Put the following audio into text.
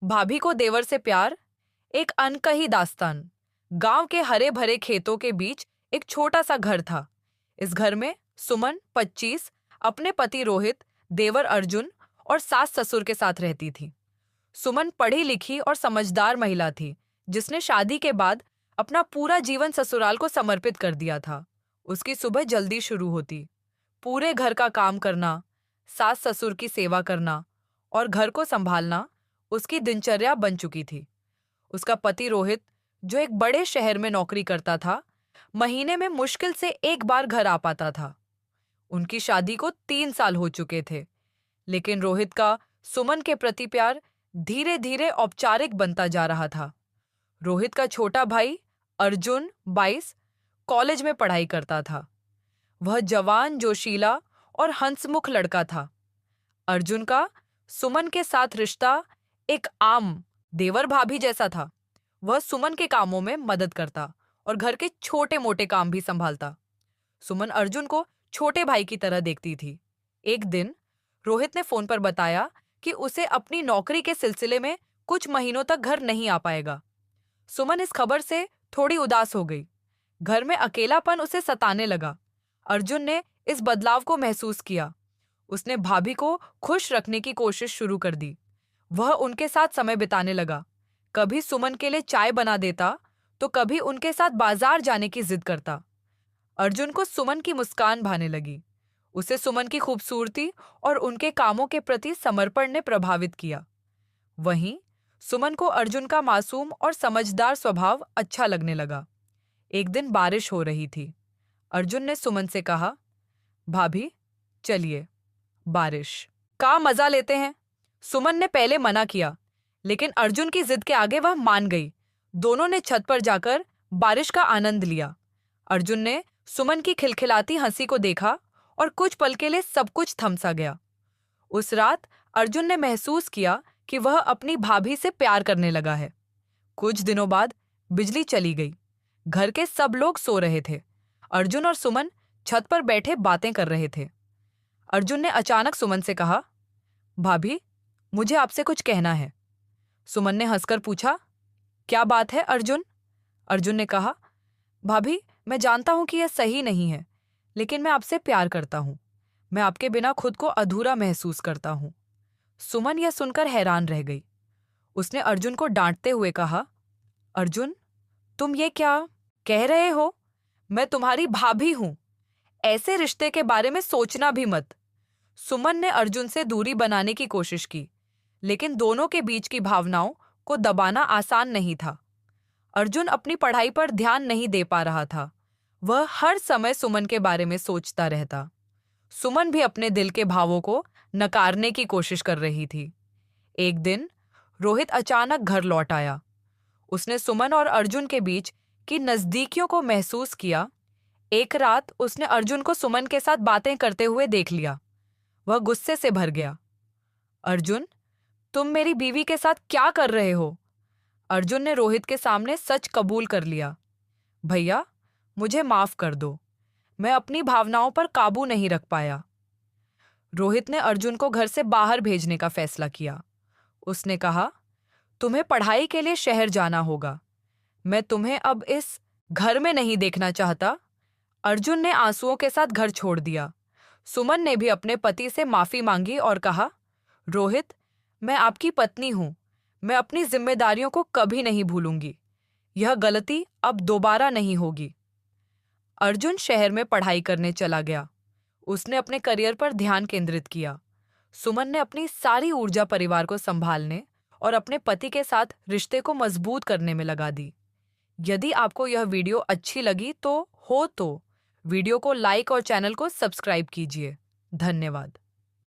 भाभी को देवर से प्यार, एक अनकही दास्तान। गांव के हरे भरे खेतों के बीच एक छोटा सा घर था। इस घर में सुमन 25 अपने पति रोहित, देवर अर्जुन और सास ससुर के साथ रहती थी। सुमन पढ़ी लिखी और समझदार महिला थी, जिसने शादी के बाद अपना पूरा जीवन ससुराल को समर्पित कर दिया था। उसकी सुबह जल्दी शुरू होती, पूरे घर का काम करना, सास ससुर की सेवा करना और घर को संभालना उसकी दिनचर्या बन चुकी थी। उसका पति रोहित, जो एक बड़े शहर में नौकरी करता था, महीने में मुश्किल से एक बार घर आ पाता था। उनकी शादी को 3 साल हो चुके थे, लेकिन रोहित का सुमन के प्रति प्यार धीरे धीरे औपचारिक बनता जा रहा था। रोहित का छोटा भाई अर्जुन 22 कॉलेज में पढ़ाई करता था। वह जवान, जोशीला और हंसमुख लड़का था। अर्जुन का सुमन के साथ रिश्ता एक आम देवर भाभी जैसा था। वह सुमन के कामों में मदद करता और घर के छोटे मोटे काम भी संभालता। सुमन अर्जुन को छोटे भाई की तरह देखती थी। एक दिन रोहित ने फोन पर बताया कि उसे अपनी नौकरी के सिलसिले में कुछ महीनों तक घर नहीं आ पाएगा। सुमन इस खबर से थोड़ी उदास हो गई। घर में अकेलापन उसे सताने लगा। अर्जुन ने इस बदलाव को महसूस किया। उसने भाभी को खुश रखने की कोशिश शुरू कर दी। वह उनके साथ समय बिताने लगा। कभी सुमन के लिए चाय बना देता, तो कभी उनके साथ बाजार जाने की जिद करता। अर्जुन को सुमन की मुस्कान भाने लगी। उसे सुमन की खूबसूरती और उनके कामों के प्रति समर्पण ने प्रभावित किया। वहीं सुमन को अर्जुन का मासूम और समझदार स्वभाव अच्छा लगने लगा। एक दिन बारिश हो रही थी। अर्जुन ने सुमन से कहा, भाभी, चलिए बारिश का मजा लेते हैं। सुमन ने पहले मना किया, लेकिन अर्जुन की जिद के आगे वह मान गई। दोनों ने छत पर जाकर बारिश का आनंद लिया। अर्जुन ने सुमन की खिलखिलाती हंसी को देखा और कुछ पल के लिए सब कुछ थम सा गया। उस रात अर्जुन ने महसूस किया कि वह अपनी भाभी से प्यार करने लगा है। कुछ दिनों बाद बिजली चली गई। घर के सब लोग सो रहे थे। अर्जुन और सुमन छत पर बैठे बातें कर रहे थे। अर्जुन ने अचानक सुमन से कहा, भाभी, मुझे आपसे कुछ कहना है। सुमन ने हंसकर पूछा, क्या बात है अर्जुन? अर्जुन ने कहा, भाभी, मैं जानता हूं कि यह सही नहीं है, लेकिन मैं आपसे प्यार करता हूं। मैं आपके बिना खुद को अधूरा महसूस करता हूं। सुमन यह सुनकर हैरान रह गई। उसने अर्जुन को डांटते हुए कहा, अर्जुन, तुम ये क्या कह रहे हो? मैं तुम्हारी भाभी हूं। ऐसे रिश्ते के बारे में सोचना भी मत। सुमन ने अर्जुन से दूरी बनाने की कोशिश की, लेकिन दोनों के बीच की भावनाओं को दबाना आसान नहीं था। अर्जुन अपनी पढ़ाई पर ध्यान नहीं दे पा रहा था। वह हर समय सुमन के बारे में सोचता रहता। सुमन भी अपने दिल के भावों को नकारने की कोशिश कर रही थी। एक दिन रोहित अचानक घर लौट आया। उसने सुमन और अर्जुन के बीच की नजदीकियों को महसूस किया। एक रात उसने अर्जुन को सुमन के साथ बातें करते हुए देख लिया। वह गुस्से से भर गया। अर्जुन, तुम मेरी बीवी के साथ क्या कर रहे हो? अर्जुन ने रोहित के सामने सच कबूल कर लिया। भैया, मुझे माफ कर दो। मैं अपनी भावनाओं पर काबू नहीं रख पाया। रोहित ने अर्जुन को घर से बाहर भेजने का फैसला किया। उसने कहा, तुम्हें पढ़ाई के लिए शहर जाना होगा। मैं तुम्हें अब इस घर में नहीं देखना चाहता। अर्जुन ने आंसुओं के साथ घर छोड़ दिया। सुमन ने भी अपने पति से माफी मांगी और कहा, रोहित, मैं आपकी पत्नी हूं। मैं अपनी जिम्मेदारियों को कभी नहीं भूलूंगी। यह गलती अब दोबारा नहीं होगी। अर्जुन शहर में पढ़ाई करने चला गया। उसने अपने करियर पर ध्यान केंद्रित किया। सुमन ने अपनी सारी ऊर्जा परिवार को संभालने और अपने पति के साथ रिश्ते को मजबूत करने में लगा दी। यदि आपको यह वीडियो अच्छी लगी तो वीडियो को लाइक और चैनल को सब्सक्राइब कीजिए। धन्यवाद।